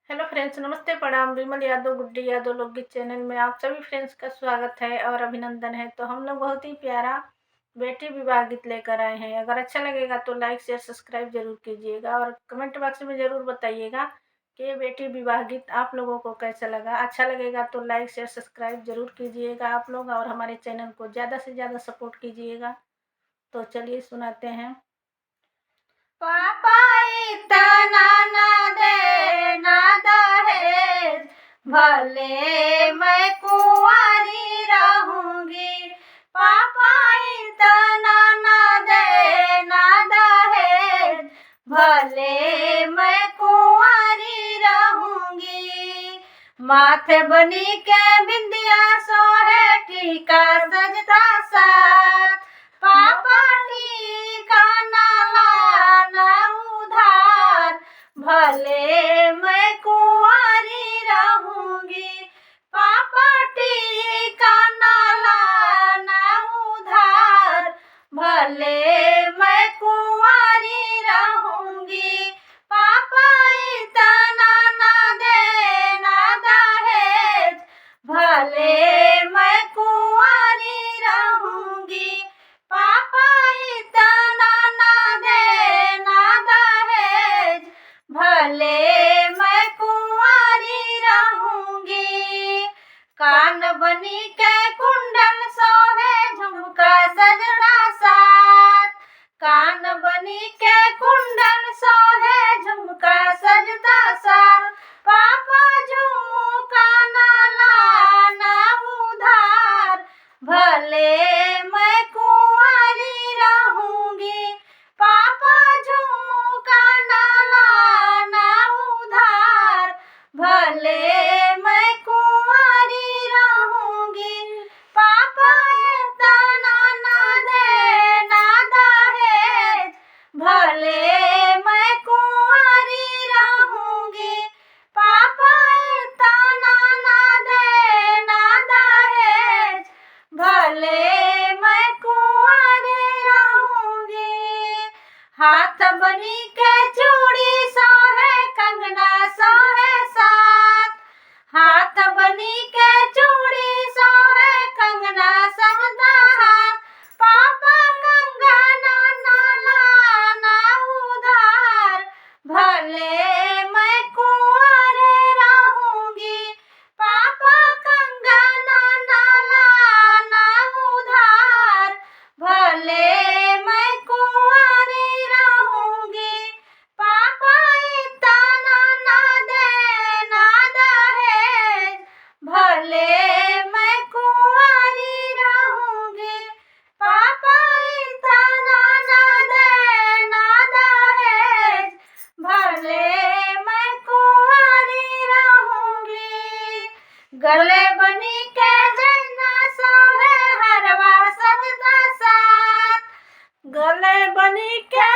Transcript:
Hello friends, नमस्ते, प्रणाम। विमल यादव, गुड्डी यादव लोकगीत चैनल में आप सभी फ्रेंड्स का स्वागत है और अभिनंदन है। तो हम लोग बहुत ही प्यारा बेटी विवाह गीत लेकर आए हैं। अगर अच्छा लगेगा तो लाइक शेयर सब्सक्राइब जरूर कीजिएगा और कमेंट बॉक्स में ज़रूर बताइएगा कि ये बेटी विवाह गीत आप लोगों को कैसा लगा। अच्छा लगेगा तो लाइक शेयर सब्सक्राइब जरूर कीजिएगा आप लोग, और हमारे चैनल को ज़्यादा से ज़्यादा सपोर्ट कीजिएगा। तो चलिए सुनाते हैं। पापा इतना ना देना दहेज, भले मैं कुंवारी रहूंगी। पापा इतना ना देना दहेज, भले मैं कुंवारी रहूंगी। माथे बनी के बिंदिया सोहे टीका सजता साथ, पापा टीका ना लाना उधार, भले मैं कुंवारी रहूंगी। पापा टीका ना लाना उधार, भले मैं कुंवारी रहूंगी। पापा इतना ना देना दहेज, भले मैं कुंवारी रहूंगी। पापा इतना ना देना दहेज, भले मैं कुंवारी रहूंगी। कान बनी के कुंडल सोहे झुमका सजता साथ, कान बनी के कुंडल सोहे झुमका सजता साथ, पापा झुमका ना लाना उधार, भले मैं कुंवारी रहूंगी। पापा झुमका ना लाना उधार, भले मैं कुंवारी रहूंगी। पापा इतना ना देना दहेज, भले मैं कुंवारी रहूंगी। पापा इतना ना देना दहेज, भले मैं कुंवारी रहूंगी। हाथ बनी के चूड़ी सोहे कंगना सोहे साथ, हाथ बनी के चूड़ी सोहे कंगना सहता हाथ, पापा कंगना ना लाना उधार, भले मैं कुंवारी रहूंगी। पापा कंगना ना लाना उधार, भले मैं कुंवारी रहूंगी। पापा इतना ना देना दहेज, भले मैं कुंवारी रहूंगी। पापा इतना ना देना दहेज, भले मैं कुंवारी रहूंगी। गले बनी के जन्ना सोहे हरवा सजता साथ, गले बनी के